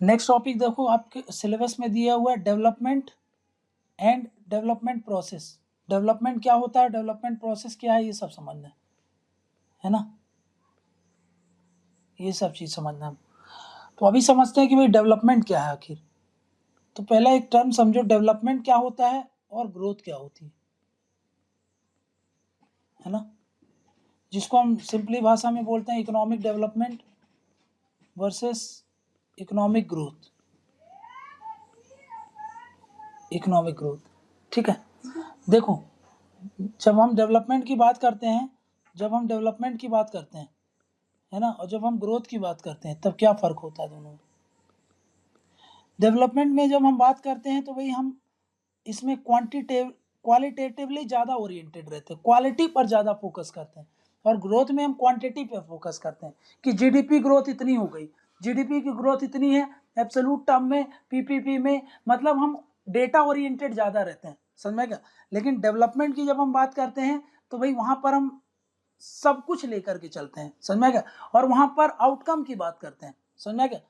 Next topic देखो आपके syllabus में दिया हुआ है development and development process. Development क्या होता है, डेवलपमेंट प्रोसेस क्या है, ये सब समझना है ना, ये सब चीज समझना है। तो अभी समझते हैं कि भाई डेवलपमेंट क्या है आखिर। तो पहला एक टर्म समझो, डेवलपमेंट क्या होता है और ग्रोथ क्या होती है ना, जिसको हम सिंपली भाषा में बोलते हैं economic development versus economic growth. Economic growth, ठीक है। देखो जब हम डेवलपमेंट की बात करते हैं, है ना, और जब हम ग्रोथ की बात करते हैं तब क्या फर्क होता है दोनों में। डेवलपमेंट में जब हम बात करते हैं तो भाई हम इसमें क्वालिटेटिवली ज़्यादा ओरिएंटेड रहते हैं, क्वालिटी पर ज़्यादा फोकस करते हैं, और ग्रोथ में हम क्वांटिटी पे फोकस करते हैं कि जीडीपी ग्रोथ इतनी हो गई, जीडीपी की ग्रोथ इतनी है एब्सोल्यूट टर्म में, पीपीपी में, मतलब हम डेटा ओरिएंटेड ज़्यादा रहते हैं, समझ में क्या। लेकिन डेवलपमेंट की जब हम बात करते हैं तो भाई वहाँ पर हम सब कुछ लेकर के चलते हैं, समझ में क्या, और वहाँ पर आउटकम की बात करते हैं, समझ में क्या।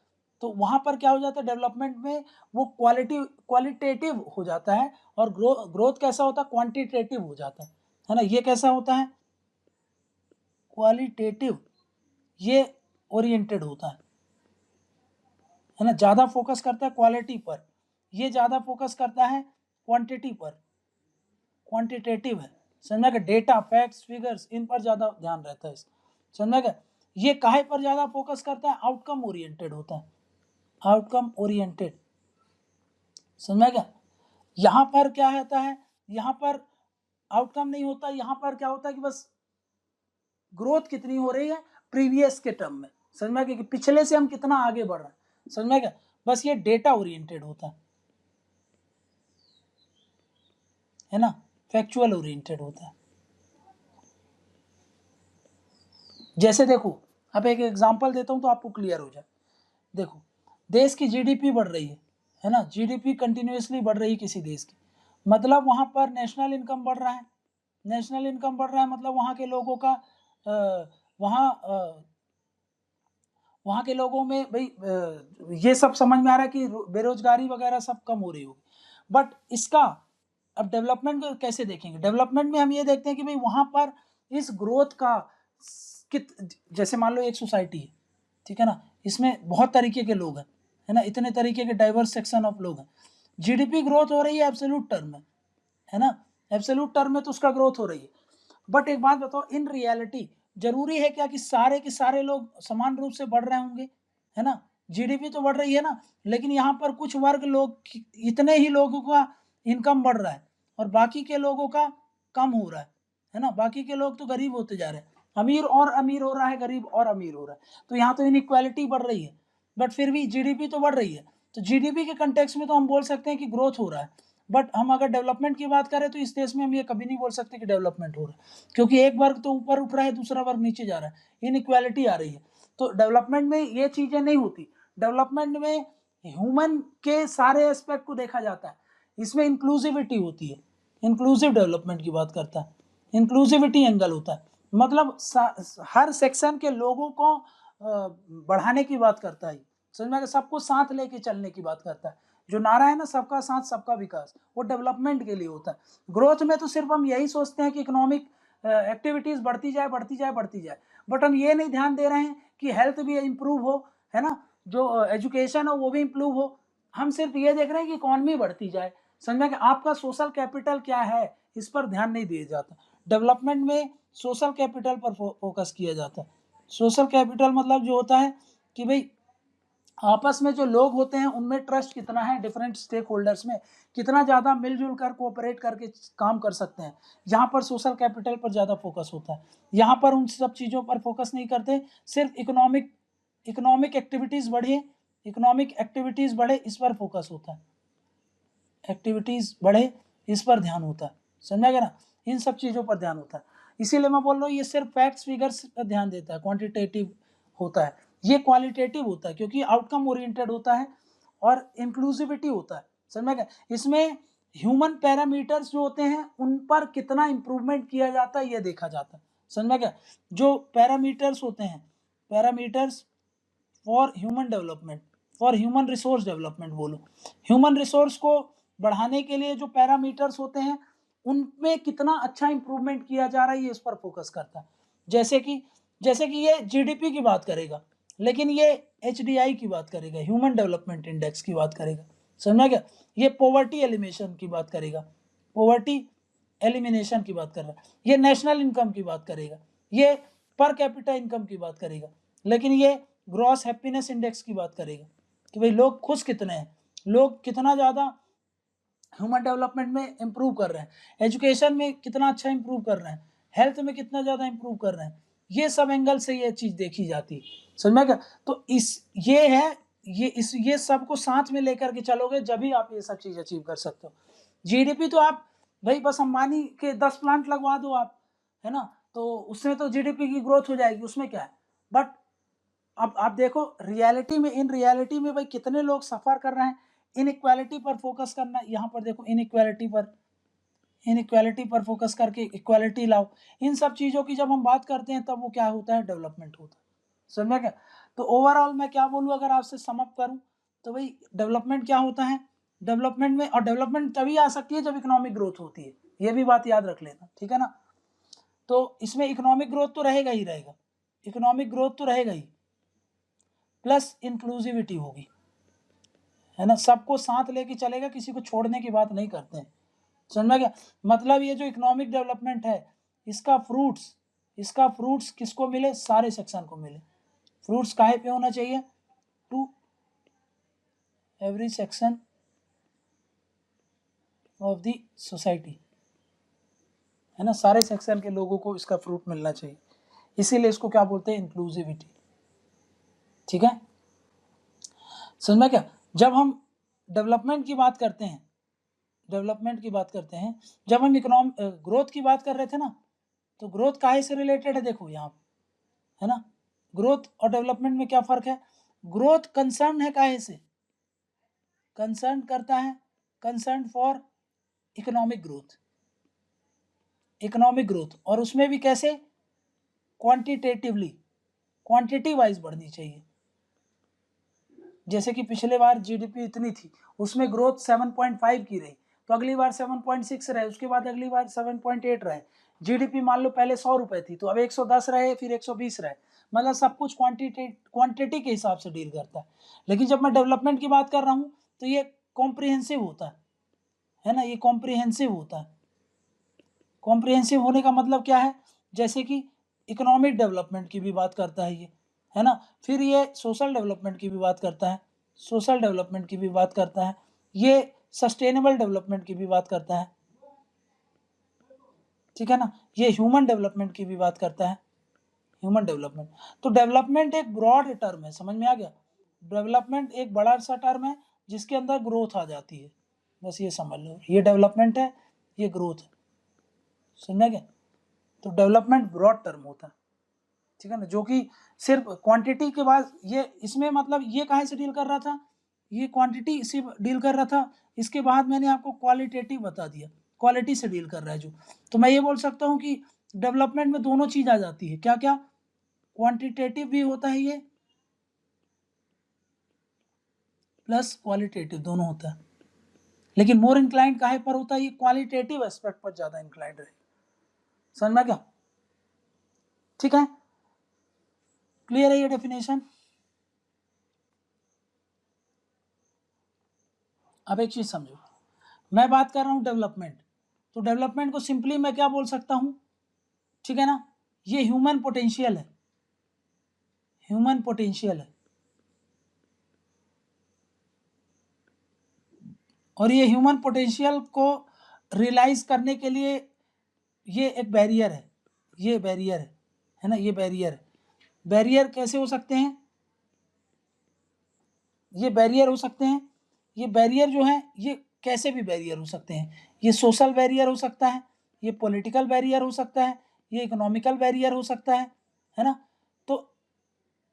तो वहाँ पर क्या हो जाता है डेवलपमेंट में, वो क्वालिटेटिव हो जाता है, और ग्रोथ कैसा होता है, क्वांटिटेटिव हो जाता है ना। ये कैसा होता है, क्वालिटेटिव, ये ओरिएंटेड होता है ना, ज़्यादा फोकस करता है क्वालिटी पर, ये ज़्यादा फोकस करता है क्वांटिटी पर, क्वांटिटेटिव है, समझना क्या, डेटा फैक्ट्स फिगर्स इन पर ज़्यादा ध्यान रहता है, समझना क्या। ये काहे पर ज़्यादा फोकस करता है, आउटकम ओरिएंटेड होता है, आउटकम ओरिएंटेड, समझा क्या। यहाँ पर क्या होता है, यहाँ पर आउटकम नहीं होता, यहाँ पर क्या होता है कि बस ग्रोथ कितनी हो रही है प्रीवियस के टर्म में, समझ में कि पिछले से हम कितना आगे बढ़ रहे हैं, समझ में क्या, बस ये डेटा ओरिएंटेड होता है ना, फैक्चुअल ओरिएंटेड होता है। जैसे देखो अब एक एग्जांपल देता हूं तो आपको क्लियर हो जाए। देखो देश की जीडीपी बढ़ रही है ना, जीडीपी कंटिन्यूअसली बढ़ रही है किसी देश की, मतलब वहां पर नेशनल इनकम बढ़ रहा है, नेशनल इनकम बढ़ रहा है, मतलब वहाँ के लोगों का वहाँ के लोगों में भाई ये सब समझ में आ रहा है कि बेरोजगारी वगैरह सब कम हो रही होगी। बट इसका अब डेवलपमेंट को कैसे देखेंगे, डेवलपमेंट में हम ये देखते हैं कि भाई वहाँ पर इस ग्रोथ का जैसे मान लो एक सोसाइटी है, ठीक है ना, इसमें बहुत तरीके के लोग हैं, है ना, इतने तरीके के डाइवर्स सेक्शन ऑफ लोग हैं, जीडीपी ग्रोथ हो रही है एब्सोल्यूट टर्म में, है ना, एब्सोल्यूट टर्म में तो उसका ग्रोथ हो रही है। बट एक बात बताओ, इन रियलिटी जरूरी है क्या कि सारे के सारे लोग समान रूप से बढ़ रहे होंगे, है ना, जीडीपी तो बढ़ रही है ना, लेकिन यहाँ पर कुछ वर्ग लोग, इतने ही लोगों का इनकम बढ़ रहा है और बाकी के लोगों का कम हो रहा है ना, बाकी के लोग तो गरीब होते जा रहे हैं, अमीर और अमीर हो रहा है, गरीब और अमीर हो रहा है, तो यहाँ तो इनइक्वालिटी बढ़ रही है, बट फिर भी जीडीपी तो बढ़ रही है। तो जीडीपी के कंटेक्स्ट में तो हम बोल सकते हैं कि ग्रोथ हो रहा है, बट हम अगर डेवलपमेंट की बात करें तो इस देश में हम ये कभी नहीं बोल सकते कि डेवलपमेंट हो रहा है, क्योंकि एक वर्ग तो ऊपर उठ रहा है, दूसरा वर्ग नीचे जा रहा है, इनइक्वालिटी आ रही है। तो डेवलपमेंट में ये चीजें नहीं होती, डेवलपमेंट में ह्यूमन के सारे एस्पेक्ट को देखा जाता है, इसमें इंक्लूसिविटी होती है, इंक्लूसिव डेवलपमेंट की बात करता है, इंक्लूसिविटी एंगल होता है, मतलब हर सेक्शन के लोगों को बढ़ाने की बात करता है, समझ में, सबको साथ लेके चलने की बात करता है। जो नारा है ना, सबका साथ सबका विकास, वो डेवलपमेंट के लिए होता है। ग्रोथ में तो सिर्फ हम यही सोचते हैं कि इकोनॉमिक एक्टिविटीज बढ़ती जाए बढ़ती जाए बढ़ती जाए, बट हम ये नहीं ध्यान दे रहे हैं कि हेल्थ भी इम्प्रूव हो, है ना, जो एजुकेशन हो वो भी इम्प्रूव हो, हम सिर्फ ये देख रहे हैं कि इकोनॉमी बढ़ती जाए, समझ में, आपका सोशल कैपिटल क्या है इस पर ध्यान नहीं दिया जाता। डेवलपमेंट में सोशल कैपिटल पर फोकस किया जाता है। सोशल कैपिटल मतलब जो होता है कि भाई आपस में जो लोग होते हैं उनमें ट्रस्ट कितना है, डिफरेंट स्टेक होल्डर्स में कितना ज़्यादा मिलजुल कर कोऑपरेट करके काम कर सकते हैं, यहाँ पर सोशल कैपिटल पर ज़्यादा फोकस होता है। यहाँ पर उन सब चीज़ों पर फोकस नहीं करते, सिर्फ इकोनॉमिक एक्टिविटीज़ बढ़े, इकोनॉमिक एक्टिविटीज़ बढ़े इस पर फोकस होता है, एक्टिविटीज़ बढ़े इस पर ध्यान होता है, समझा गया ना, इन सब चीज़ों पर ध्यान होता है। इसीलिए मैं बोल रहा हूँ ये सिर्फ फैक्ट्स फिगर्स पर ध्यान देता है, क्वांटिटेटिव होता है, ये क्वालिटेटिव होता है क्योंकि आउटकम ओरिएंटेड होता है और इंक्लूसिविटी होता है, समझ में क्या। इसमें ह्यूमन पैरामीटर्स जो होते हैं उन पर कितना इंप्रूवमेंट किया जाता है ये देखा जाता है, समझ में क्या? जो पैरामीटर्स होते हैं, parameters for human development, for human resource development बोलो, ह्यूमन रिसोर्स को बढ़ाने के लिए जो पैरामीटर्स होते हैं उनमें कितना अच्छा इंप्रूवमेंट किया जा रहा है ये इस पर फोकस करता है। जैसे कि ये जीडीपी की बात करेगा, लेकिन ये एचडीआई की बात करेगा, ह्यूमन डेवलपमेंट इंडेक्स की बात करेगा, समझा क्या? ये पॉवर्टी एलिमिनेशन की बात करेगा, पॉवर्टी एलिमिनेशन की बात कर रहा है, ये नेशनल इनकम की बात करेगा, ये पर कैपिटा इनकम की बात करेगा, लेकिन ये ग्रॉस हैप्पीनेस इंडेक्स की बात करेगा कि भाई लोग खुश कितने हैं, लोग कितना ज़्यादा ह्यूमन डेवलपमेंट में इंप्रूव कर रहे हैं, एजुकेशन में कितना अच्छा इंप्रूव कर रहे हैं, हेल्थ में कितना ज़्यादा इंप्रूव कर रहे हैं, ये सब एंगल से ये चीज़ देखी जाती है, समझ में क्या? तो ये है, ये सब को साथ में लेकर के चलोगे जब ही आप ये सब चीज़ अचीव कर सकते हो। जीडीपी तो आप भाई बस अंबानी के 10 प्लांट लगवा दो आप, है ना, तो उसमें तो जीडीपी की ग्रोथ हो जाएगी, उसमें क्या है। बट अब आप देखो रियलिटी में, इन रियलिटी में भाई कितने लोग सफ़र कर रहे हैं, इनइक्वालिटी पर फोकस करना, यहाँ पर देखो इनइक्वालिटी पर फोकस करके इक्वालिटी लाओ, इन सब चीज़ों की जब हम बात करते हैं तब वो क्या होता है, डेवलपमेंट होता है, समझ क्या? तो ओवरऑल मैं क्या बोलूँ अगर आपसे समअप करूँ तो भाई डेवलपमेंट क्या होता है, डेवलपमेंट में, और डेवलपमेंट तभी आ सकती है जब इकोनॉमिक ग्रोथ होती है, ये भी बात याद रख लेना, ठीक है ना। तो इसमें इकोनॉमिक ग्रोथ तो रहेगा ही रहेगा, इकोनॉमिक ग्रोथ तो रहेगा ही, प्लस इंक्लूसिविटी होगी, है ना, सबको साथ लेके चलेगा, किसी को छोड़ने की बात नहीं करते हैं, समझ में क्या? मतलब ये जो इकोनॉमिक डेवलपमेंट है इसका फ्रूट्स किसको मिले, सारे सेक्शन को मिले। फ्रूट्स काहे पे होना चाहिए, to every section of the society, है ना, सारे सेक्शन के लोगों को इसका फ्रूट मिलना चाहिए, इसीलिए इसको क्या बोलते हैं, इंक्लूसिविटी, ठीक है, समझ में क्या? जब हम डेवलपमेंट की बात करते हैं, जब हम इकोनॉमिक ग्रोथ की बात कर रहे थे ना, तो ग्रोथ काहे से रिलेटेड है, देखो यहाँ, है ना, ग्रोथ और डेवलपमेंट में क्या फर्क है, ग्रोथ कंसर्न है काहे से, कंसर्न करता है, कंसर्न फॉर इकोनॉमिक ग्रोथ, और उसमें भी कैसे, क्वांटिटेटिवली, क्वांटिटी वाइज बढ़नी चाहिए। जैसे कि पिछले बार जीडीपी इतनी थी, उसमें ग्रोथ 7.5 की रही, तो अगली बार 7.6 रहे, उसके बाद अगली बार 7.8 रहे। जीडीपी मान लो पहले 100 रुपए थी, तो अब 110 रहे, फिर 120 रहे, मतलब सब कुछ क्वांटिटी के हिसाब से डील करता है। लेकिन जब मैं डेवलपमेंट की बात कर रहा हूँ तो ये कॉम्प्रिहेंसिव होता है ना, ये कॉम्प्रिहेंसिव होता है। कॉम्प्रिहेंसिव होने का मतलब क्या है, जैसे कि इकोनॉमिक डेवलपमेंट की भी बात करता है ये, है ना, फिर ये सोशल डेवलपमेंट की भी बात करता है, ये सस्टेनेबल डेवलपमेंट की भी बात करता है, ठीक है ना, ये ह्यूमन डेवलपमेंट की भी बात करता है, ह्यूमन डेवलपमेंट। तो डेवलपमेंट एक ब्रॉड टर्म है, समझ में आ गया, डेवलपमेंट एक बड़ा सा टर्म है जिसके अंदर ग्रोथ आ जाती है, बस ये समझ लो, ये डेवलपमेंट है, ये ग्रोथ है, समझ गया। तो डेवलपमेंट ब्रॉड टर्म होता है, ठीक है ना, जो कि सिर्फ क्वांटिटी के बाद, ये इसमें मतलब ये कहाँ से डील कर रहा था, ये क्वांटिटी से डील कर रहा था, इसके बाद मैंने आपको क्वालिटेटिव बता दिया, क्वालिटी से डील कर रहा है जो। तो मैं ये बोल सकता हूँ कि डेवलपमेंट में दोनों चीज आ जाती है, क्या क्या, क्वांटिटेटिव भी होता है ये, प्लस क्वालिटेटिव दोनों होता है, लेकिन मोर इंक्लाइंड काहे पर होता है, ये क्वालिटेटिव एस्पेक्ट पर ज्यादा इंक्लाइंड रहे, समझ में क्या, ठीक है, क्लियर है ये डेफिनेशन। अब एक चीज समझो, मैं बात कर रहा हूं डेवलपमेंट, तो डेवलपमेंट को सिंपली मैं क्या बोल सकता हूं, ठीक है ना, ये ह्यूमन पोटेंशियल है, ह्यूमन पोटेंशियल है, और ये ह्यूमन पोटेंशियल को रियलाइज करने के लिए ये एक बैरियर है, ये बैरियर है ना, ये बैरियर है। बैरियर कैसे हो सकते हैं, ये बैरियर हो सकते हैं, ये बैरियर जो है ये कैसे भी बैरियर हो सकते हैं, ये सोशल बैरियर हो सकता है, ये पॉलिटिकल बैरियर हो सकता है, ये इकोनॉमिकल बैरियर हो सकता है ना। तो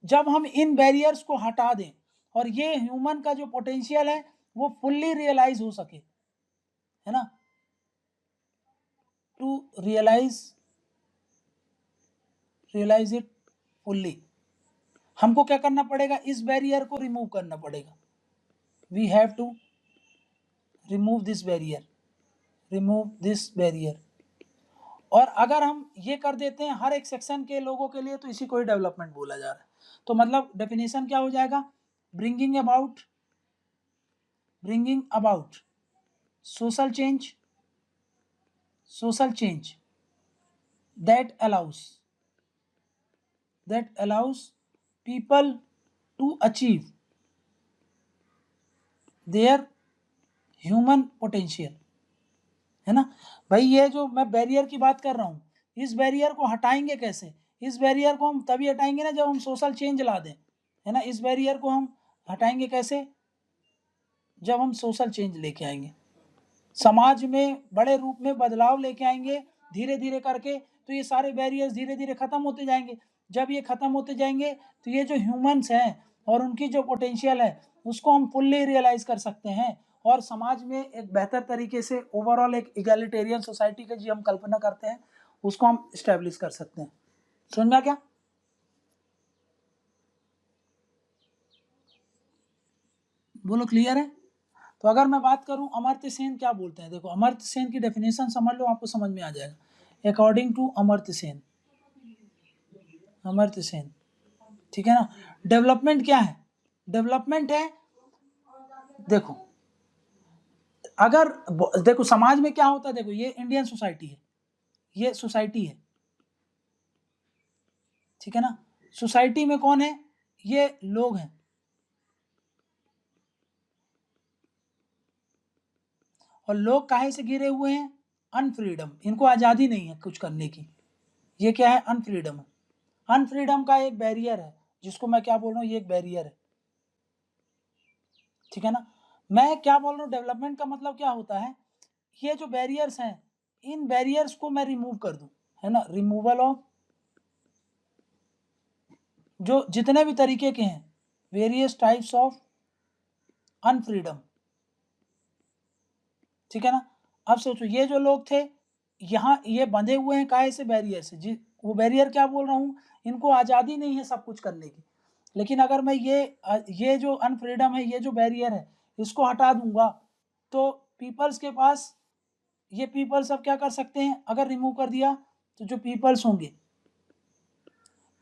जब हम इन बैरियर्स को हटा दें और ये ह्यूमन का जो पोटेंशियल है वो फुल्ली रियलाइज हो सके, है ना, टू रियलाइज इट फुल्ली। हमको क्या करना पड़ेगा, इस बैरियर को रिमूव करना पड़ेगा। We have to remove this barrier. और अगर हम ये कर देते हैं हर एक सेक्शन के लोगों के लिए, तो इसी को ही डेवलपमेंट बोला जा रहा है। तो मतलब डेफिनेशन क्या हो जाएगा, bringing about social change that allows people to achieve their human potential, है ना भाई। ये जो मैं बैरियर की बात कर रहा हूँ, इस बैरियर को हटाएंगे कैसे, इस बैरियर को हम तभी हटाएंगे ना जब हम सोशल चेंज ला दें, है ना। इस बैरियर को हम हटाएंगे कैसे, जब हम सोशल चेंज लेके आएंगे, समाज में बड़े रूप में बदलाव लेके आएंगे धीरे धीरे करके। तो ये सारे बैरियर्स धीरे धीरे खत्म होते जाएंगे। जब ये खत्म होते जाएंगे तो ये जो ह्यूमंस हैं और उनकी जो पोटेंशियल है उसको हम फुल्ली रियलाइज कर सकते हैं, और समाज में एक बेहतर तरीके से ओवरऑल एक इगैलिटेरियन सोसाइटी की जो हम कल्पना करते हैं उसको हम इस्टेब्लिश कर सकते हैं। समझ में आ क्या? बोलो क्लियर है? तो अगर मैं बात करूं अमर्त्य सेन क्या बोलते हैं, देखो अमर्त्य सेन की डेफिनेशन समझ लो, आपको समझ में आ जाएगा। अकॉर्डिंग टू अमर्त्य सेन, ठीक है ना। डेवलपमेंट क्या है, डेवलपमेंट है, देखो अगर देखो समाज में क्या होता है, देखो ये इंडियन सोसाइटी है, ये सोसाइटी है, ठीक है ना। सोसाइटी में कौन है, ये लोग हैं, और लोग काहे से घिरे हुए हैं, अनफ्रीडम, इनको आज़ादी नहीं है कुछ करने की। ये क्या है, अनफ्रीडम है। अनफ्रीडम का एक बैरियर है, जिसको मैं क्या बोल रहा हूँ, ये एक बैरियर है, ठीक है ना। मैं क्या बोल रहा हूँ, डेवलपमेंट का मतलब क्या होता है, ये जो बैरियर्स हैं इन बैरियर्स को मैं रिमूव कर दूं, है ना। रिमूवल ऑफ जो जितने भी तरीके के हैं, वेरियस टाइप्स ऑफ अनफ्रीडम, ठीक है ना। अब सोचो ये जो लोग थे यहाँ ये बंधे हुए हैं काहे से, बैरियर से। जी वो बैरियर क्या बोल रहा हूँ, इनको आज़ादी नहीं है सब कुछ करने की। लेकिन अगर मैं ये जो अनफ्रीडम है, ये जो बैरियर है, इसको हटा दूंगा तो पीपल्स के पास, ये पीपल्स अब क्या कर सकते हैं, अगर रिमूव कर दिया तो जो पीपल्स होंगे,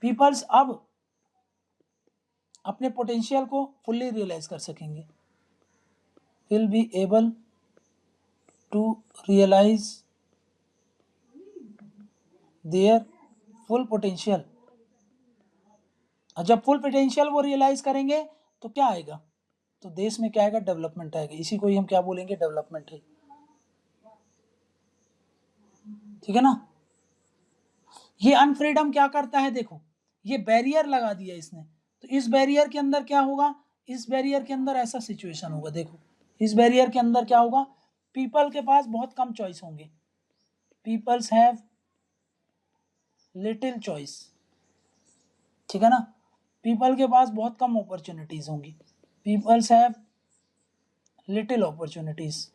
पीपल्स अब अपने पोटेंशियल को फुल्ली रियलाइज कर सकेंगे, will be able to realise their full potential. और जब फुल पोटेंशियल वो रियलाइज करेंगे तो क्या आएगा, तो देश में क्या आएगा, डेवलपमेंट आएगा। इसी को ही हम क्या बोलेंगे, डेवलपमेंट है, ठीक है ना। ये अनफ्रीडम क्या करता है, देखो ये बैरियर लगा दिया इसने, तो इस बैरियर के अंदर क्या होगा, इस बैरियर के अंदर ऐसा सिचुएशन होगा, देखो इस बैरियर के अंदर क्या होगा, पीपल के पास बहुत कम चॉइस होंगे, पीपल्स हैव लिटिल चॉइस, ठीक है ना। पीपल के पास बहुत कम अपॉर्चुनिटीज होंगी, पीपल्स हैव लिटिल अपॉर्चुनिटीज,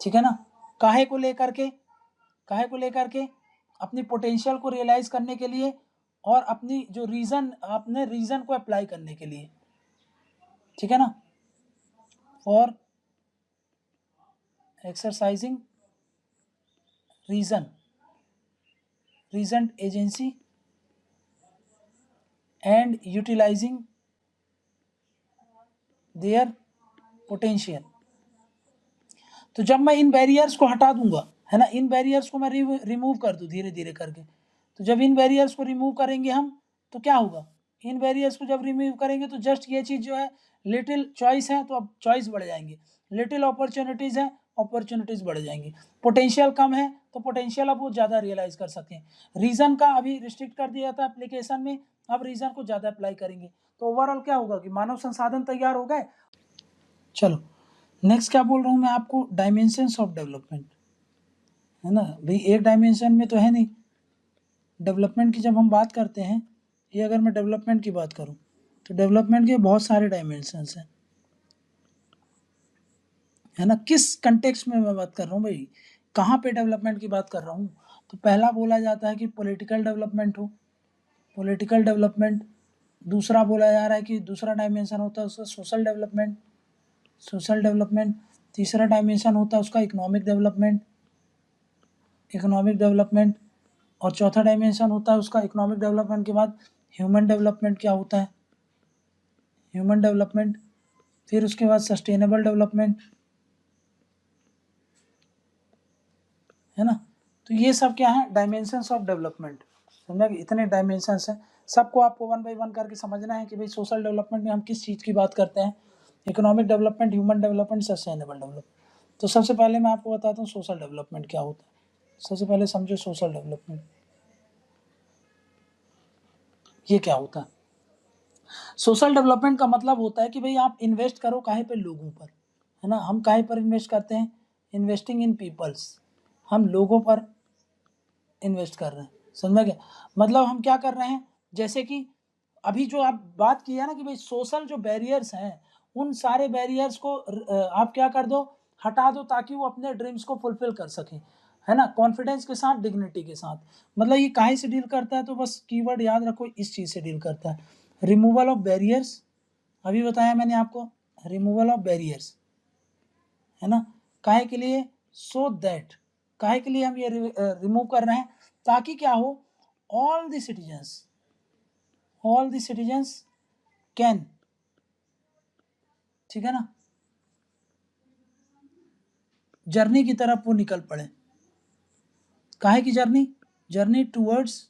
ठीक है ना। काहे को लेकर के अपनी पोटेंशियल को रियलाइज करने के लिए, और अपनी जो अपने रीजन को अप्लाई करने के लिए, ठीक है ना, for exercising reason agency and utilising their potential. तो जब मैं इन बैरियर्स को हटा दूंगा, है ना, इन बैरियर्स को मैं रिमूव कर दूं धीरे धीरे करके, तो जब इन बैरियर्स को रिमूव करेंगे हम तो क्या होगा, इन बैरियर्स को जब रिमूव करेंगे तो जस्ट ये चीज़ जो है, लिटिल चॉइस है तो अब चॉइस बढ़ जाएंगे, लिटिल अपॉर्चुनिटीज़ है अपॉर्चुनिटीज़ बढ़ जाएंगी, पोटेंशियल कम है तो पोटेंशियल अब वो ज़्यादा रियलाइज कर सकें। रीज़न का अभी रिस्ट्रिक्ट कर दिया था एप्लीकेशन में, अब रीज़न को ज़्यादा अप्लाई करेंगे, तो ओवरऑल क्या होगा कि मानव संसाधन तैयार हो गए। चलो नेक्स्ट क्या बोल रहा हूँ मैं आपको, डायमेंशंस ऑफ डेवलपमेंट, है ना भाई। एक डायमेंशन में तो है नहीं, डेवलपमेंट की जब हम बात करते हैं, ये अगर मैं डेवलपमेंट की बात करूं तो डेवलपमेंट के बहुत सारे डायमेंशंस हैं, है ना, किस कंटेक्स्ट में मैं बात कर रहा हूँ भाई, कहाँ पे डेवलपमेंट की बात कर रहा हूँ। तो पहला बोला जाता है कि पॉलिटिकल डेवलपमेंट हो, पॉलिटिकल डेवलपमेंट। दूसरा बोला जा रहा है कि दूसरा डायमेंशन होता है उसका सोशल डेवलपमेंट, सोशल डेवलपमेंट। तीसरा डायमेंशन होता है उसका इकोनॉमिक डेवलपमेंट, इकोनॉमिक डेवलपमेंट। और चौथा डायमेंशन होता है उसका इकोनॉमिक डेवलपमेंट के बाद ह्यूमन डेवलपमेंट क्या होता है, ह्यूमन डेवलपमेंट। फिर उसके बाद सस्टेनेबल डेवलपमेंट, है ना। तो ये सब क्या है, डायमेंशंस ऑफ डेवलपमेंट। समझा कि इतने डायमेंशंस हैं, सबको आपको वन बाय वन करके समझना है कि भाई सोशल डेवलपमेंट में हम किस चीज़ की बात करते हैं, economic development, human development, sustainable development. तो सबसे पहले मैं आपको बताता हूँ सोशल डेवलपमेंट क्या होता है। सबसे पहले समझो सोशल डेवलपमेंट ये क्या होता है। सोशल डेवलपमेंट का मतलब होता है कि भाई आप इन्वेस्ट करो काहे पे, लोगों पर, है ना। हम काहे पर इन्वेस्ट करते हैं, इन्वेस्टिंग इन पीपल्स, हम लोगों पर इन्वेस्ट कर रहे हैं। समझ गया, मतलब हम क्या कर रहे हैं, जैसे कि अभी जो आप बात की है ना कि भाई सोशल जो बैरियर्स हैं, उन सारे बैरियर्स को आप क्या कर दो, हटा दो, ताकि वो अपने ड्रीम्स को फुलफिल कर सकें, है ना, कॉन्फिडेंस के साथ, डिग्निटी के साथ। मतलब ये काहे से डील करता है, तो बस कीवर्ड याद रखो, इस चीज़ से डील करता है, रिमूवल ऑफ बैरियर्स। अभी बताया मैंने आपको, रिमूवल ऑफ बैरियर्स, है ना। काहे के लिए, सो दैट, काहे के लिए हम ये रिमूव कर रहे हैं, ताकि क्या हो, all the citizens, all the citizens can, ठीक है ना, जर्नी की तरफ वो निकल पड़े। काहे की journey, journey towards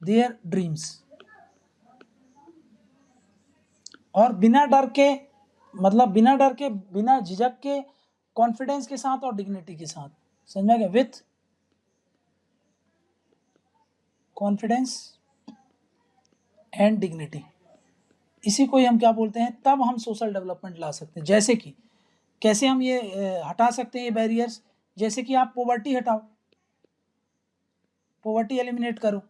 their dreams, और बिना डर के, मतलब बिना डर के, बिना झिझक के, कॉन्फिडेंस के साथ और डिग्निटी के साथ। समझ में गया, विथ कॉन्फिडेंस एंड डिग्निटी, इसी को ही हम क्या बोलते हैं, तब हम सोशल डेवलपमेंट ला सकते हैं। जैसे कि कैसे हम ये हटा सकते हैं ये बैरियर्स, जैसे कि आप पॉवर्टी हटाओ, पॉवर्टी एलिमिनेट करो।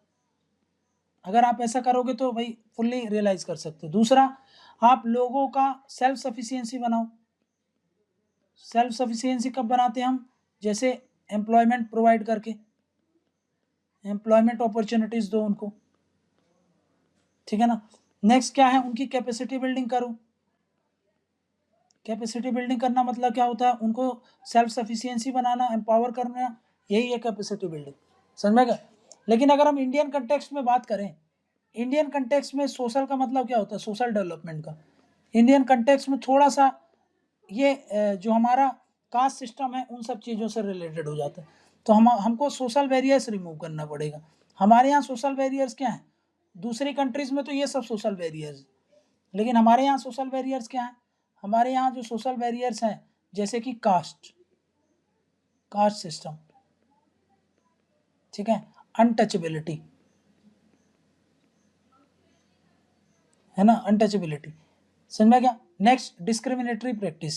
अगर आप ऐसा करोगे तो भाई फुल्ली रियलाइज कर सकते हो। दूसरा, आप लोगों का सेल्फ सफिशिएंसी बनाओ। सेल्फ सफिशिएंसी कब बनाते हैं हम, जैसे एम्प्लॉयमेंट प्रोवाइड करके, एम्प्लॉयमेंट अपॉर्चुनिटीज दो उनको, ठीक है ना। नेक्स्ट क्या है, उनकी कैपेसिटी बिल्डिंग करो। कैपेसिटी बिल्डिंग करना मतलब क्या होता है, उनको सेल्फ सफिशिएंसी बनाना, एम्पावर करना, यही है कैपेसिटी बिल्डिंग। समझ में गया। लेकिन अगर हम इंडियन कंटेक्स्ट में बात करें, इंडियन कंटेक्स्ट में सोशल का मतलब क्या होता है, सोशल डेवलपमेंट का, इंडियन कंटेक्स्ट में थोड़ा सा ये जो हमारा कास्ट सिस्टम है उन सब चीज़ों से रिलेटेड हो जाता है। तो हमको सोशल बैरियर्स रिमूव करना पड़ेगा। हमारे यहाँ सोशल बैरियर्स क्या है, दूसरी कंट्रीज़ में तो ये सब सोशल बैरियर्स, लेकिन हमारे यहाँ सोशल बैरियर्स क्या है, हमारे यहाँ जो सोशल बैरियर्स हैं, जैसे कि कास्ट, कास्ट सिस्टम, ठीक है, अनटचेबिलिटी, है ना, अनटचेबिलिटी। समझ में क्या। नेक्स्ट, डिस्क्रिमिनेटरी प्रैक्टिस,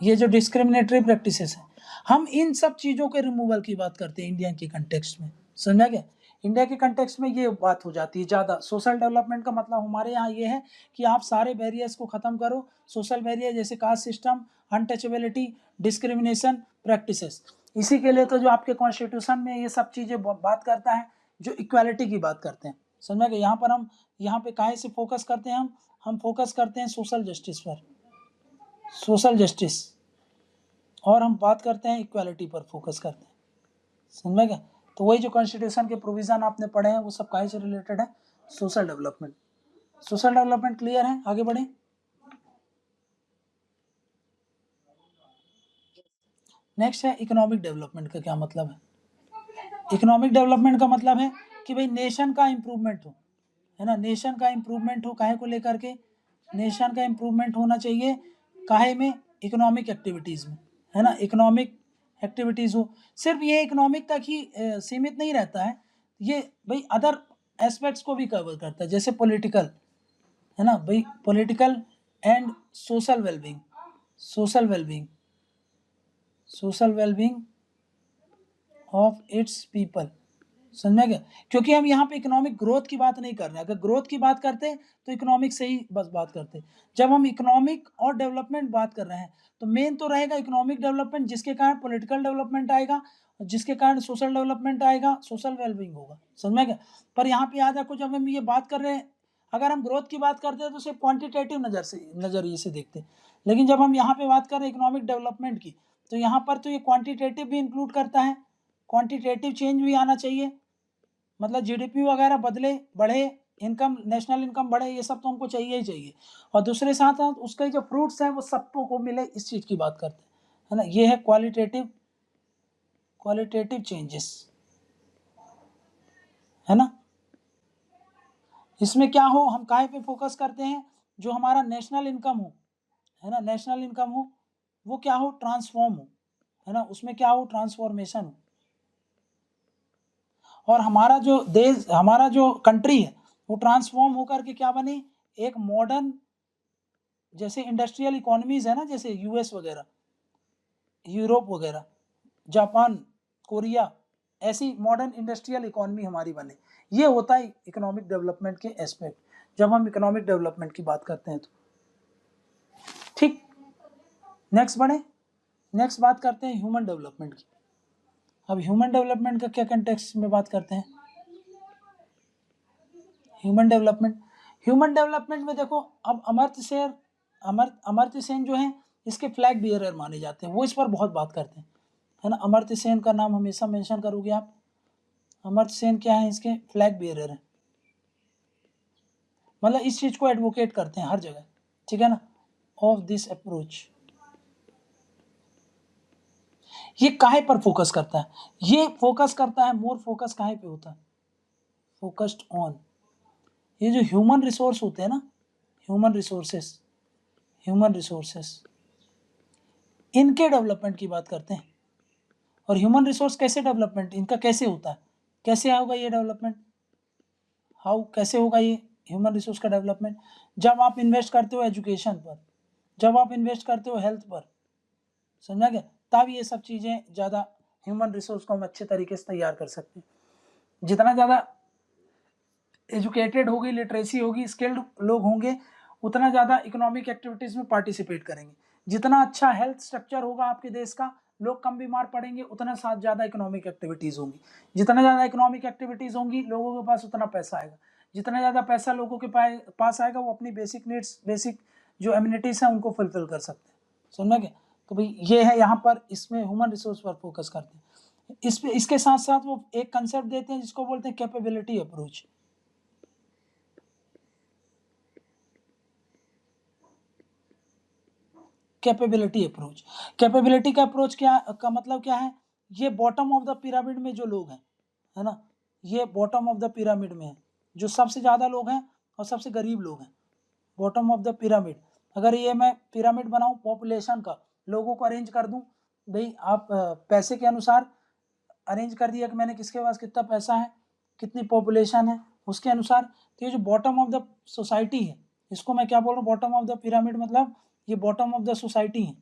ये जो डिस्क्रिमिनेटरी प्रैक्टिसेस हैं, हम इन सब चीज़ों के रिमूवल की बात करते हैं इंडिया के कंटेक्स्ट में। समझा क्या, इंडिया के कंटेक्स्ट में ये बात हो जाती है ज़्यादा। सोशल डेवलपमेंट का मतलब हमारे यहाँ ये है कि आप सारे बैरियर्स को ख़त्म करो, सोशल बैरियर जैसे caste system, untouchability, discrimination practices. इसी के लिए तो जो आपके कॉन्स्टिट्यूशन में ये सब चीज़ें बात करता है, जो इक्वालिटी की बात करते हैं। समझा क्या, यहाँ पर हम यहाँ पे काहे से फोकस करते हैं, हम फोकस करते हैं सोशल जस्टिस पर, सोशल जस्टिस, और हम बात करते हैं इक्वालिटी पर फोकस करते हैं। समझ में क्या। तो वही जो कॉन्स्टिट्यूशन के प्रोविजन आपने पढ़े हैं वो सब काहे से रिलेटेड है, social development. Social development clear है, आगे बढ़े। नेक्स्ट है इकोनॉमिक डेवलपमेंट का क्या मतलब है। इकोनॉमिक डेवलपमेंट का मतलब है कि भाई नेशन का इम्प्रूवमेंट हो, है ना, नेशन का इम्प्रूवमेंट हो, काहे को लेकर के, नेशन का इम्प्रूवमेंट होना चाहिए, काहे में, इकोनॉमिक एक्टिविटीज़ में, है ना, इकोनॉमिक एक्टिविटीज़ हो। सिर्फ ये इकोनॉमिक तक ही सीमित नहीं रहता है, ये भाई अदर एस्पेक्ट्स को भी कवर करता है, जैसे पॉलिटिकल, है ना भाई, political and social wellbeing, social wellbeing, social wellbeing of its people, समझ में गया? क्योंकि हम यहाँ पे इकोनॉमिक ग्रोथ की बात नहीं कर रहे हैं। अगर ग्रोथ की बात करते तो इकोनॉमिक से ही बस बात करते। जब हम इकोनॉमिक और डेवलपमेंट बात कर रहे हैं तो मेन तो रहेगा इकोनॉमिक डेवलपमेंट, जिसके कारण पॉलिटिकल डेवलपमेंट आएगा, जिसके कारण सोशल डेवलपमेंट आएगा, सोशल वेलबींग होगा। समझ में गया? पर यहाँ पे याद रखो, जब हम ये बात कर रहे हैं, अगर हम ग्रोथ की बात करते हैं तो सिर्फ क्वांटिटेटिव नजरिए से देखते हैं, लेकिन जब हम यहाँ पे बात कर रहे हैं इकोनॉमिक डेवलपमेंट की, तो यहाँ पर तो ये क्वांटिटेटिव भी इंक्लूड करता है, क्वांटिटेटिव चेंज भी आना चाहिए, मतलब जीडीपी वगैरह बदले, बढ़े, इनकम, नेशनल इनकम बढ़े, ये सब तो हमको चाहिए ही चाहिए। और दूसरे साथ साथ उसके जो फ्रूट्स हैं वो सबको मिले, इस चीज़ की बात करते हैं, है ना? ये है क्वालिटेटिव चेंजेस, है ना? इसमें क्या हो, हम काहे पे फोकस करते हैं, जो हमारा नेशनल इनकम हो, है ना, नेशनल इनकम हो, वो क्या हो, ट्रांसफॉर्म हो, है ना, उसमें क्या हो, ट्रांसफॉर्मेशन हो, और हमारा जो देश, हमारा जो कंट्री है वो ट्रांसफॉर्म होकर के क्या बने, एक मॉडर्न, जैसे इंडस्ट्रियल इकोनॉमीज है ना, जैसे यूएस वगैरह, यूरोप वगैरह, जापान, कोरिया, ऐसी मॉडर्न इंडस्ट्रियल इकोनॉमी हमारी बने। ये होता है इकोनॉमिक डेवलपमेंट के एस्पेक्ट, जब हम इकोनॉमिक डेवलपमेंट की बात करते हैं तो। ठीक, नेक्स्ट बढ़े, नेक्स्ट बात करते हैं ह्यूमन डेवलपमेंट की। अब ह्यूमन डेवलपमेंट का क्या कंटेक्स्ट में बात करते हैं, ह्यूमन डेवलपमेंट में देखो, अब अमर्त्य सेन जो है इसके फ्लैग बियरर माने जाते हैं, वो इस पर बहुत बात करते हैं, है ना? अमर्त्य सेन का नाम हमेशा मेंशन करोगे आप। अमर्त्य सेन क्या है, इसके फ्लैग बियरर है, मतलब इस चीज को एडवोकेट करते हैं हर जगह, ठीक है ना, ऑफ दिस अप्रोच। ये काहे पर फोकस करता है, ये फोकस करता है, मोर फोकस काहे पे होता है, फोकस्ड ऑन ये जो ह्यूमन रिसोर्स होते हैं ना, ह्यूमन रिसोर्सेस, इनके डेवलपमेंट की बात करते हैं। और ह्यूमन रिसोर्स कैसे डेवलपमेंट, इनका कैसे होता है, कैसे होगा ये डेवलपमेंट, हाउ, कैसे होगा ये ह्यूमन रिसोर्स का डेवलपमेंट, जब आप इन्वेस्ट करते हो एजुकेशन पर, जब आप इन्वेस्ट करते हो हेल्थ पर, समझा गया? तब ये सब चीज़ें ज़्यादा, ह्यूमन रिसोर्स को हम अच्छे तरीके से तैयार कर सकते हैं। जितना ज़्यादा एजुकेटेड होगी, लिटरेसी होगी, स्किल्ड लोग होंगे, उतना ज़्यादा इकोनॉमिक एक्टिविटीज़ में पार्टिसिपेट करेंगे। जितना अच्छा हेल्थ स्ट्रक्चर होगा आपके देश का, लोग कम बीमार पड़ेंगे, उतना साथ ज़्यादा इकोनॉमिक एक्टिविटीज़ होंगी। जितना ज़्यादा इकोनॉमिक एक्टिविटीज़ होंगी, लोगों के पास उतना पैसा आएगा। जितना ज़्यादा पैसा लोगों के पास आएगा, वो अपनी बेसिक नीड्स, बेसिक जो एम्यूनिटीज़ हैं उनको फुलफिल कर सकते हैं। समझ गए? तो भाई ये है, यहाँ पर इसमें ह्यूमन रिसोर्स पर फोकस करते हैं। इसके साथ साथ वो एक कंसेप्ट देते हैं जिसको बोलते हैं कैपेबिलिटी अप्रोच। कैपेबिलिटी का अप्रोच क्या का मतलब क्या है, ये बॉटम ऑफ द पिरामिड में जो लोग हैं, है ना, ये बॉटम ऑफ द पिरामिड में है, जो सबसे ज़्यादा लोग हैं और सबसे गरीब लोग हैं, बॉटम ऑफ द पिरामिड। अगर ये मैं पिरामिड बनाऊं पॉपुलेशन का, लोगों को अरेंज कर दूं, भाई आप पैसे के अनुसार अरेंज कर दिया कि मैंने किसके पास कितना पैसा है, कितनी पॉपुलेशन है, उसके अनुसार। तो ये जो बॉटम ऑफ द सोसाइटी है, इसको मैं क्या बोल रहा हूँ, बॉटम ऑफ द पिरामिड, मतलब ये बॉटम ऑफ द सोसाइटी है,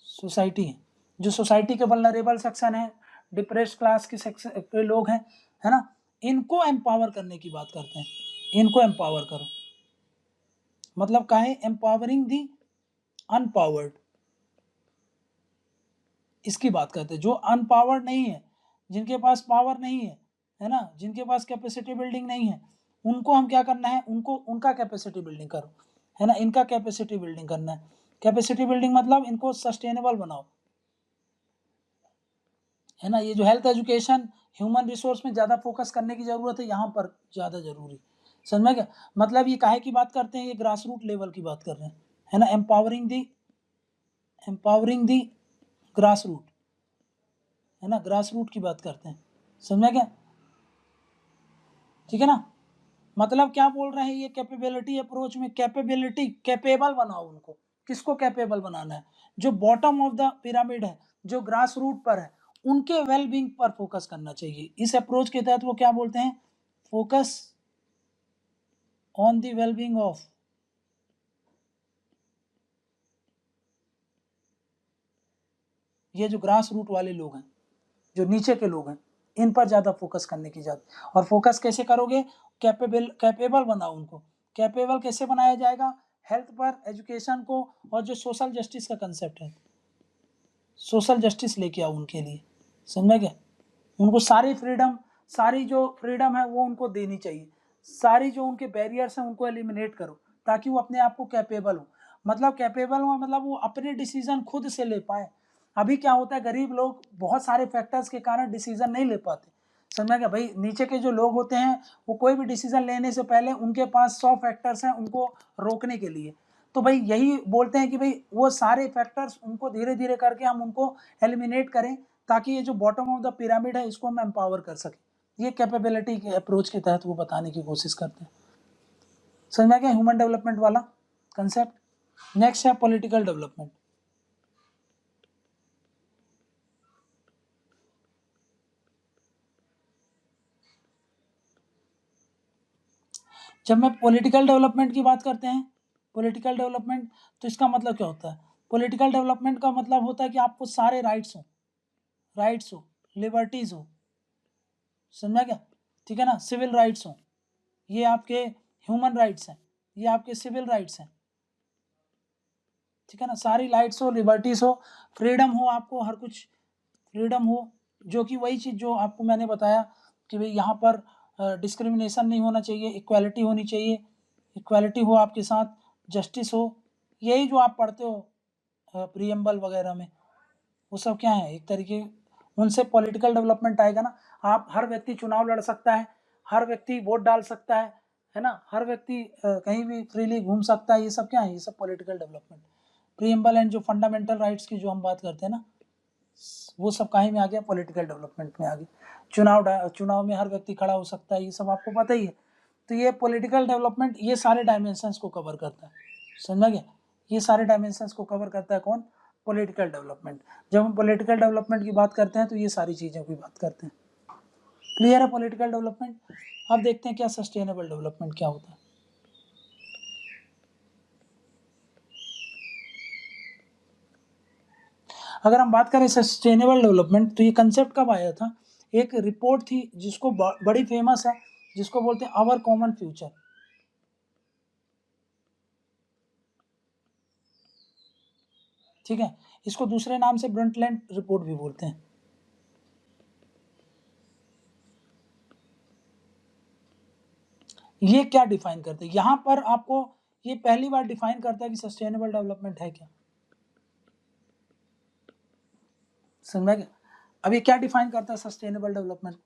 सोसाइटी है, जो सोसाइटी के वल्नरेबल सेक्शन है, डिप्रेस्ड क्लास के सेक्शन के लोग हैं, है ना, इनको एम्पावर करने की बात करते हैं। इनको एम्पावर करो, मतलब का है, एम्पावरिंग दी अनपावर्ड, इसकी बात करते हैं। जो अनपावर्ड नहीं है, जिनके पास पावर नहीं है ना, जिनके पास कैपेसिटी बिल्डिंग नहीं है, उनको हम क्या करना है, उनको उनका कैपेसिटी बिल्डिंग करो, है ना, इनका कैपेसिटी बिल्डिंग करना है। कैपेसिटी बिल्डिंग मतलब इनको सस्टेनेबल बनाओ, है ना। ये जो हेल्थ एजुकेशन ह्यूमन रिसोर्स में ज़्यादा फोकस करने की ज़रूरत है, यहाँ पर ज़्यादा जरूरी, समझ में क्या मतलब। ये काहे की बात करते हैं, ये ग्रास रूट लेवल की बात कर रहे हैं, है ना, एम्पावरिंग दी ग्रास रूट, है ना, ग्रास रूट की बात करते हैं, समझा क्या, ठीक है ना। मतलब क्या बोल रहे हैं, ये कैपेबिलिटी अप्रोच में कैपेबिलिटी, कैपेबल बनाओ उनको। किसको कैपेबल बनाना है, जो बॉटम ऑफ द पिरामिड है, जो ग्रास रूट पर है, उनके वेल बींग पर फोकस करना चाहिए। इस अप्रोच के तहत वो क्या बोलते हैं, focus on the well being of ये जो ग्रास रूट वाले लोग हैं, जो नीचे के लोग हैं, इन पर ज़्यादा फोकस करने की ज़्यादा। और फोकस कैसे करोगे? कैपेबल बनाओ उनको। कैपेबल कैसे बनाया जाएगा? हेल्थ पर, एजुकेशन को, और जो सोशल जस्टिस का कंसेप्ट है, सोशल जस्टिस लेके आओ उनके लिए, समझा क्या? उनको सारी जो फ्रीडम है वो उनको देनी चाहिए। सारी जो उनके बैरियर्स हैं उनको एलिमिनेट करो, ताकि वो अपने आप को कैपेबल हो। मतलब कैपेबल हो मतलब वो अपने डिसीजन खुद से ले पाए। अभी क्या होता है, गरीब लोग बहुत सारे फैक्टर्स के कारण डिसीजन नहीं ले पाते, समझा क्या भाई? नीचे के जो लोग होते हैं वो कोई भी डिसीजन लेने से पहले उनके पास 100 फैक्टर्स हैं उनको रोकने के लिए। तो भाई यही बोलते हैं कि भाई वो सारे फैक्टर्स उनको धीरे धीरे करके हम उनको एलिमिनेट करें, ताकि ये जो बॉटम ऑफ द पिरामिड है इसको हम एम्पावर कर सकें। ये कैपेबिलिटी के अप्रोच के तहत वो बताने की कोशिश करते हैं। समझ में आ गया ह्यूमन डेवलपमेंट वाला कंसेप्ट? नेक्स्ट है पॉलिटिकल डेवलपमेंट। जब मैं पॉलिटिकल डेवलपमेंट की बात करते हैं, पॉलिटिकल डेवलपमेंट, तो इसका मतलब क्या होता है? पॉलिटिकल डेवलपमेंट का मतलब होता है कि आपको सारे राइट्स हो, लिबर्टीज हो, समझा क्या? ठीक है ना? सिविल राइट्स हो, ये आपके ह्यूमन राइट्स हैं, ये आपके सिविल राइट्स हैं, ठीक है ना? सारी राइट्स हो, लिबर्टीज हो, फ्रीडम हो, आपको हर कुछ फ्रीडम हो, जो कि वही चीज़ जो आपको मैंने बताया कि भाई यहाँ पर डिस्क्रिमिनेशन नहीं होना चाहिए, इक्वालिटी होनी चाहिए, इक्वालिटी हो आपके साथ, जस्टिस हो, यही जो आप पढ़ते हो प्रीएम्बल वगैरह में, वो सब क्या है? एक तरीके उनसे पॉलिटिकल डेवलपमेंट आएगा ना। आप हर व्यक्ति चुनाव लड़ सकता है, हर व्यक्ति वोट डाल सकता है ना? हर व्यक्ति कहीं भी फ्रीली घूम सकता है, ये सब क्या है? ये सब पॉलिटिकल डेवलपमेंट। प्रीएम्बल एंड जो फंडामेंटल राइट्स की जो हम बात करते हैं ना, वो सब कहीं में आ गया? पॉलिटिकल डेवलपमेंट में आ गया। चुनाव में हर व्यक्ति खड़ा हो सकता है, ये सब आपको पता ही है। तो ये पॉलिटिकल डेवलपमेंट ये सारे डायमेंशंस को कवर करता है, समझा गया? ये सारे डायमेंशंस को कवर करता है कौन? Political development. जब हम पॉलिटिकल डेवलपमेंट की बात करते हैं तो ये सारी चीज़ों की बात करते हैं। क्लियर है पॉलिटिकल डेवलपमेंट? अब देखते हैं क्या सस्टेनेबल डेवलपमेंट क्या होता है। अगर हम बात करें सस्टेनेबल डेवलपमेंट, तो ये कंसेप्ट कब आया था? एक रिपोर्ट थी जिसको बड़ी फेमस है, जिसको बोलते हैं आवर कॉमन फ्यूचर। ठीक है, इसको दूसरे नाम से ब्रंटलैंड रिपोर्ट भी बोलते हैं। ये क्या डिफाइन करते हैं? यहाँ पर आपको ये पहली बार डिफाइन करता है कि सस्टेनेबल डेवलपमेंट है क्या, समझ गया? अब ये क्या डिफाइन करता है सस्टेनेबल डेवलपमेंट?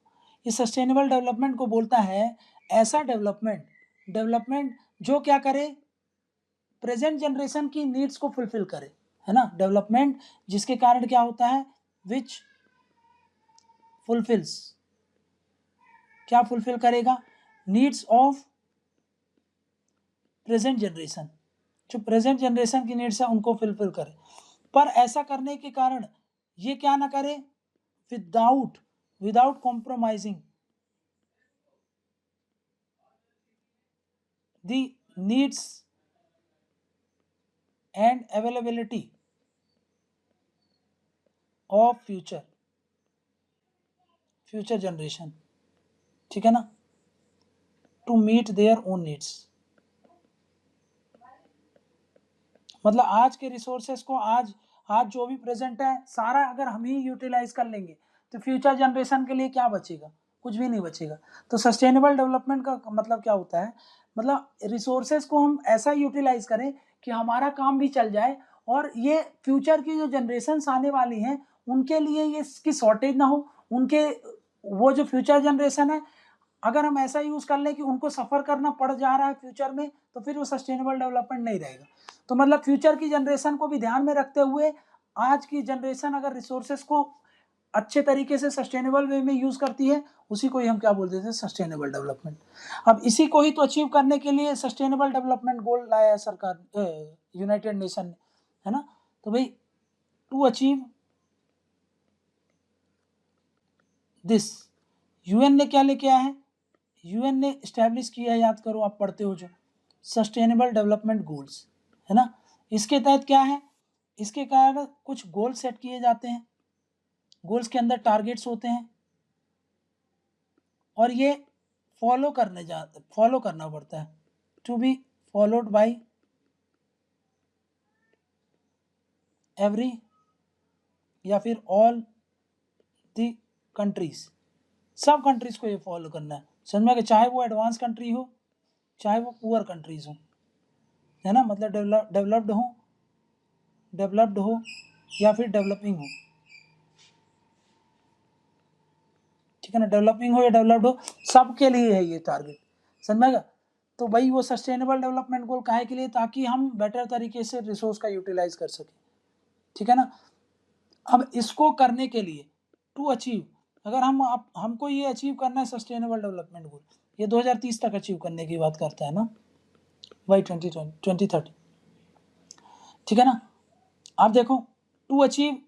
ये सस्टेनेबल डेवलपमेंट को बोलता है ऐसा डेवलपमेंट जो क्या करे? प्रेजेंट जनरेशन की नीड्स को फुलफिल करे, है ना? डेवलपमेंट जिसके कारण क्या होता है? विच फुलफिल्स, क्या फुलफिल करेगा? नीड्स ऑफ प्रेजेंट जनरेशन, जो प्रेजेंट जनरेशन की नीड्स है उनको फुलफिल करे। पर ऐसा करने के कारण ये क्या ना करे? Without compromising the needs and availability of future generation, ठीक है ना? To meet their own needs. मतलब आज के रिसोर्सेस को आज जो भी प्रेजेंट है सारा अगर हम ही यूटिलाइज कर लेंगे तो फ्यूचर जनरेशन के लिए क्या बचेगा? कुछ भी नहीं बचेगा। तो सस्टेनेबल डेवलपमेंट का मतलब क्या होता है? मतलब रिसोर्सेस को हम ऐसा यूटिलाइज करें कि हमारा काम भी चल जाए और ये फ्यूचर की जो जनरेशन्स आने वाली हैं उनके लिए ये इसकी शॉर्टेज ना हो। उनके वो जो फ्यूचर जनरेशन है अगर हम ऐसा यूज कर लें कि उनको सफर करना पड़ जा रहा है फ्यूचर में, तो फिर वो सस्टेनेबल डेवलपमेंट नहीं रहेगा। तो मतलब फ्यूचर की जनरेशन को भी ध्यान में रखते हुए आज की जनरेशन अगर रिसोर्सेस को अच्छे तरीके से सस्टेनेबल वे में यूज करती है, उसी को ही हम क्या बोलते हैं? Sustainable development. अब इसी को ही तो अचीव करने के लिए सस्टेनेबल डेवलपमेंट गोल लाया है सरकार, यूनाइटेड नेशन ने, है ना? तो भाई टू अचीव दिस, यूएन ने क्या लेके आया है? यूएन ने स्टैब्लिश किया है, याद करो, आप पढ़ते हो जो सस्टेनेबल डेवलपमेंट गोल्स, है ना? इसके तहत क्या है? इसके कारण कुछ गोल सेट किए जाते हैं, गोल्स के अंदर टारगेट्स होते हैं और ये फॉलो करना पड़ता है, to be followed by every या फिर ऑल द कंट्रीज, सब कंट्रीज को ये फॉलो करना है, समझ में, कि चाहे वो एडवांस कंट्री हो चाहे वो पुअर कंट्रीज हो, है ना, मतलब डेवलप्ड हो या फिर डेवलपिंग हो, ठीक है ना, डेवलपिंग हो या डेवलप्ड हो, सबके लिए है ये टारगेट, समझेगा। तो भाई वो सस्टेनेबल डेवलपमेंट गोल काहे के लिए, ताकि हम बेटर तरीके से रिसोर्स का यूटिलाइज कर सकें, ठीक है ना। अब इसको करने के लिए टू अचीव, अगर हमको ये अचीव करना है सस्टेनेबल डेवलपमेंट गोल, ये 2030 तक अचीव करने की बात करता है ना, बाई 2030, ठीक है ना। आप देखो, टू अचीव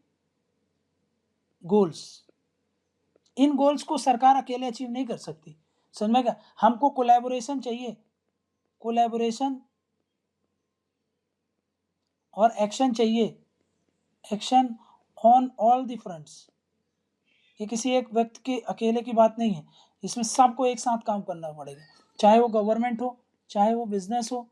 गोल्स, इन गोल्स को सरकार अकेले अचीव नहीं कर सकती, समझ में क्या, हमको कोलैबोरेशन चाहिए, कोलैबोरेशन और एक्शन चाहिए, action on all the fronts, ये किसी एक व्यक्ति के अकेले की बात नहीं है, इसमें सबको एक साथ काम करना पड़ेगा, चाहे वो गवर्नमेंट हो चाहे वो बिजनेस हो,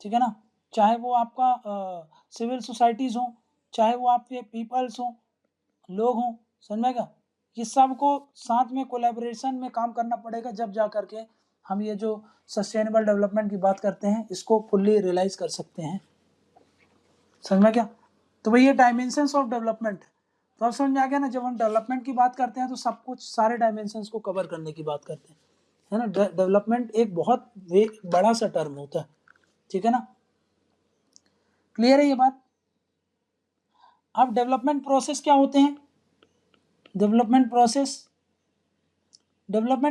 ठीक है ना, चाहे वो आपका सिविल सोसाइटीज हो, चाहे वो आपके पीपल्स हो, लोग हों, समझ में क्या, ये सबको साथ में कोलैबोरेशन में काम करना पड़ेगा, जब जा करके हम ये जो सस्टेनेबल डेवलपमेंट की बात करते हैं इसको फुल्ली रियलाइज कर सकते हैं, समझ में क्या। तो भाई ये डायमेंशंस ऑफ डेवलपमेंट, तो अब समझ में आ गया ना, जब हम डेवलपमेंट की बात करते हैं तो सब कुछ सारे डायमेंशंस को कवर करने की बात करते हैं, है ना। डेवलपमेंट एक बहुत बड़ा सा टर्म होता है, ठीक है ना, क्लियर है ये बात। अब डेवलपमेंट प्रोसेस क्या होते हैं, डेवलपमेंट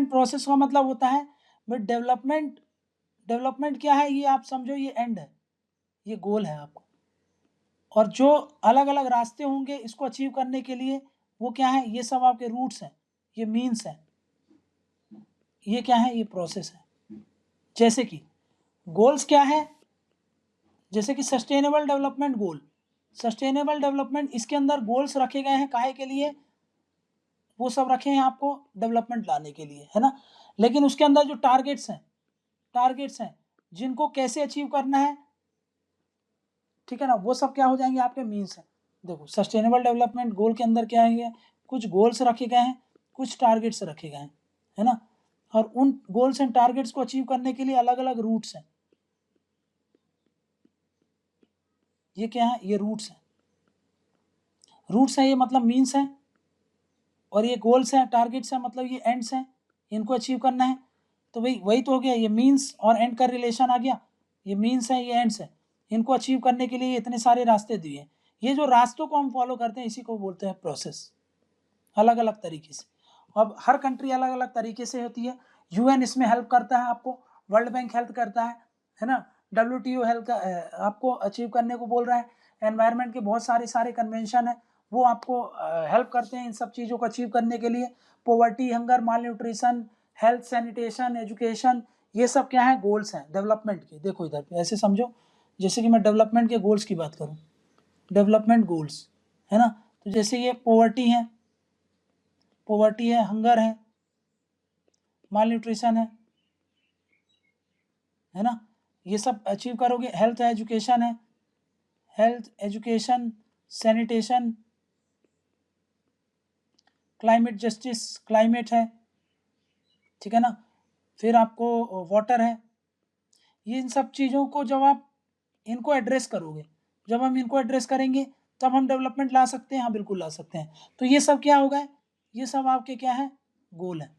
प्रोसेस का मतलब होता है भाई डेवलपमेंट क्या है, ये आप समझो, ये एंड है, ये गोल है आपको, और जो अलग अलग रास्ते होंगे इसको अचीव करने के लिए, वो क्या है, ये सब आपके रूट्स हैं, ये मीन्स हैं, ये क्या है, ये प्रोसेस है। जैसे कि गोल्स क्या है, जैसे कि sustainable development goal, sustainable development, इसके अंदर गोल्स रखे गए हैं काहे के लिए, वो सब रखे हैं आपको डेवलपमेंट लाने के लिए, है ना। लेकिन उसके अंदर जो टारगेट्स हैं जिनको कैसे अचीव करना है, ठीक है ना, वो सब क्या हो जाएंगे, आपके मीन्स हैं। देखो, सस्टेनेबल डेवलपमेंट गोल के अंदर क्या है, कुछ गोल्स रखे गए हैं, कुछ टारगेट्स रखे गए हैं, है ना, और उन गोल्स एंड टारगेट्स को अचीव करने के लिए अलग अलग रूट्स हैं, ये क्या है, ये रूट्स हैं, ये मतलब मीन्स हैं, और ये गोल्स हैं, टारगेट्स हैं, मतलब ये एंड्स हैं, इनको अचीव करना है। तो भाई वही तो हो गया, ये मीन्स और एंड का रिलेशन आ गया, ये मीन्स है ये एंड्स है, इनको अचीव करने के लिए इतने सारे रास्ते दिए हैं, ये जो रास्तों को हम फॉलो करते हैं इसी को बोलते हैं प्रोसेस, अलग अलग तरीके से। अब हर कंट्री अलग अलग तरीके से होती है, यूएन इसमें हेल्प करता है आपको, वर्ल्ड बैंक हेल्प करता है ना, WTO हेल्प आपको अचीव करने को बोल रहा है, एनवायरनमेंट के बहुत सारे कन्वेंशन है, वो आपको हेल्प करते हैं इन सब चीज़ों को अचीव करने के लिए। पॉवर्टी, हंगर, माल न्यूट्रिशन, हेल्थ, सैनिटेशन, एजुकेशन, ये सब क्या है, गोल्स हैं डेवलपमेंट के। देखो इधर पे ऐसे समझो, जैसे कि मैं डेवलपमेंट के गोल्स की बात करूँ, डेवलपमेंट गोल्स, है ना, तो जैसे ये पॉवर्टी है, हंगर है, माल न्यूट्रिशन है ना, ये सब अचीव करोगे। Health education, sanitation, climate justice, climate है, ठीक है ना, फिर आपको वाटर है, ये इन सब चीज़ों को जब आप इनको एड्रेस करोगे, जब हम इनको एड्रेस करेंगे तब हम डेवलपमेंट ला सकते हैं, हाँ बिल्कुल ला सकते हैं। तो ये सब क्या होगा, ये सब आपके क्या है, गोल है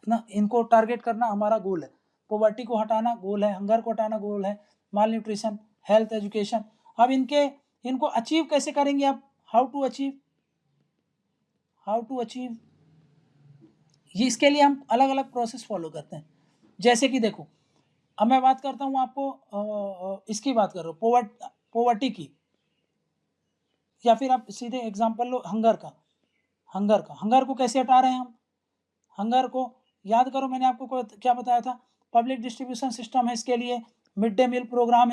ना, इनको टारगेट करना हमारा गोल है। पॉवर्टी को हटाना गोल है, हंगर को हटाना गोल है, माल न्यूट्रिशन, हेल्थ, एजुकेशन। अब इनको अचीव कैसे करेंगे आप, हाउ टू अचीव, ये इसके लिए हम अलग अलग प्रोसेस फॉलो करते हैं। जैसे कि देखो, अब मैं बात करता हूँ आपको इसकी बात कर रहा हूँ, पॉवर्टी की, या फिर आप सीधे एग्जांपल लो हंगर को कैसे हटा रहे हैं हम, हंगर को याद करो, मैंने आपको क्या बताया था, पब्लिक डिस्ट्रीब्यूशन सिस्टम है इसके लिए, मिड डे मील प्रोग्राम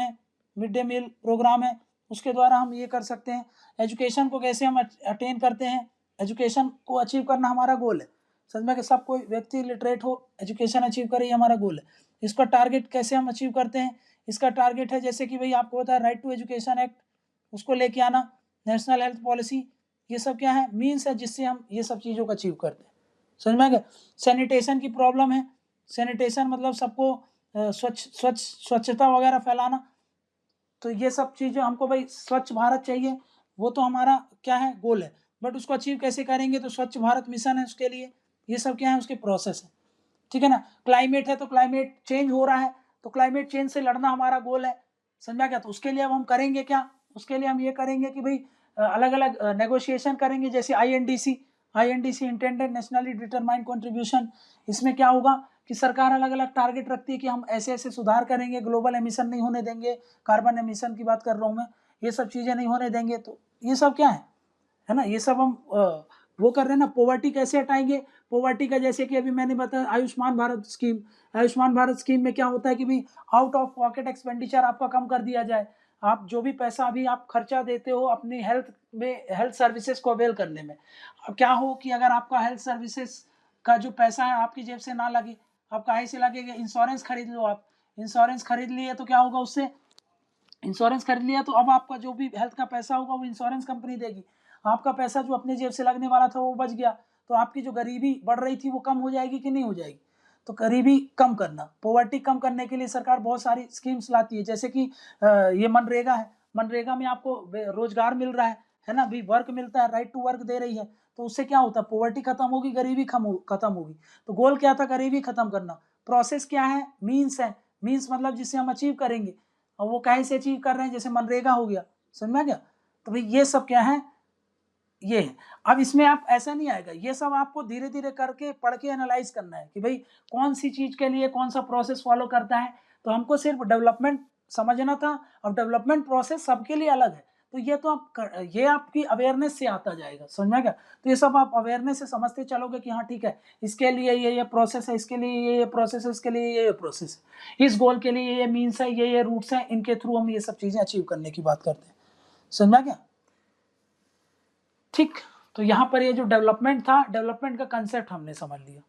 है, उसके द्वारा हम ये कर सकते हैं। एजुकेशन को कैसे हम अटेन करते हैं, एजुकेशन को अचीव करना हमारा गोल है, समझ में कि सब कोई व्यक्ति लिटरेट हो, एजुकेशन अचीव करे, ये हमारा गोल है। इसका टारगेट कैसे हम अचीव करते हैं, इसका टारगेट है जैसे कि भाई आपको पता है राइट टू एजुकेशन एक्ट, उसको लेके आना, नेशनल हेल्थ पॉलिसी, ये सब क्या है, मीन्स है जिससे हम ये सब चीज़ों को अचीव करते हैं, समझ में आ गया। सैनिटेशन की प्रॉब्लम है, सैनिटेशन मतलब सबको स्वच्छता वगैरह फैलाना, तो ये सब चीज़ें हमको भाई स्वच्छ भारत चाहिए, वो तो हमारा क्या है गोल है, बट उसको अचीव कैसे करेंगे, तो स्वच्छ भारत मिशन है उसके लिए, ये सब क्या है उसके प्रोसेस है, ठीक है ना। क्लाइमेट है तो क्लाइमेट चेंज हो रहा है, तो क्लाइमेट चेंज से लड़ना हमारा गोल है, समझा क्या। तो उसके लिए अब हम करेंगे क्या, उसके लिए हम ये करेंगे कि भाई अलग अलग नेगोशिएशन करेंगे, जैसे INDC intended nationally determined contribution, इसमें क्या होगा कि सरकार अलग अलग टारगेट रखती है कि हम ऐसे ऐसे सुधार करेंगे, ग्लोबल एमिशन नहीं होने देंगे, कार्बन एमिशन की बात कर रहा हूँ मैं, ये सब चीज़ें नहीं होने देंगे। तो ये सब क्या है ना, ये सब हम वो कर रहे हैं ना। पॉवर्टी कैसे हटाएंगे, पॉवर्टी का जैसे कि अभी मैंने बताया आयुष्मान भारत स्कीम, आयुष्मान भारत स्कीम में क्या होता है कि भाई आउट ऑफ पॉकेट एक्सपेंडिचर आपका कम कर दिया जाए, आप जो भी पैसा अभी आप खर्चा देते हो अपनी हेल्थ में, हेल्थ सर्विसेज को अवेल करने में, अब क्या हो कि अगर आपका हेल्थ सर्विसेज का जो पैसा है आपकी जेब से ना लगे, आप कहीं से लगेगा, इंश्योरेंस खरीद लो, आप इंश्योरेंस खरीद लिए तो क्या होगा, उससे इंश्योरेंस खरीद लिया तो अब आपका जो भी हेल्थ का पैसा होगा वो इंश्योरेंस कंपनी देगी, आपका पैसा जो अपने जेब से लगने वाला था वो बच गया, तो आपकी जो गरीबी बढ़ रही थी वो कम हो जाएगी कि नहीं हो जाएगी। तो गरीबी कम करना, पॉवर्टी कम करने के लिए सरकार बहुत सारी स्कीम्स लाती है, जैसे कि ये मनरेगा है, मनरेगा में आपको रोजगार मिल रहा है ना, भी वर्क मिलता है, राइट टू वर्क दे रही है, तो उससे क्या होता है, पॉवर्टी खत्म होगी, गरीबी खत्म होगी। तो गोल क्या था, गरीबी खत्म करना। प्रोसेस क्या है, मीन्स है, मीन्स मतलब जिससे हम अचीव करेंगे, और वो कैसे अचीव कर रहे हैं, जैसे मनरेगा हो गया, समझ में आ गया। तो भाई ये सब क्या है, ये है। अब इसमें आप ऐसा नहीं आएगा, ये सब आपको धीरे धीरे करके पढ़ के एनालाइज करना है कि भाई कौन सी चीज के लिए कौन सा प्रोसेस फॉलो करता है। तो हमको सिर्फ डेवलपमेंट समझना था, और डेवलपमेंट प्रोसेस सबके लिए अलग है, तो ये तो ये आपकी अवेयरनेस से आता जाएगा, समझ में आ गया। तो ये सब आप अवेयरनेस से समझते चलोगे कि हाँ ठीक है, इसके लिए ये प्रोसेस है, इसके लिए ये प्रोसेस है, इसके लिए ये प्रोसेस है, इस गोल के लिए ये मीन्स है, ये रूट्स हैं, इनके थ्रू हम ये सब चीजें अचीव करने की बात करते हैं, समझ में आ गया। ठीक, तो यहाँ पर ये जो डेवलपमेंट था, डेवलपमेंट का कंसेप्ट हमने समझ लिया।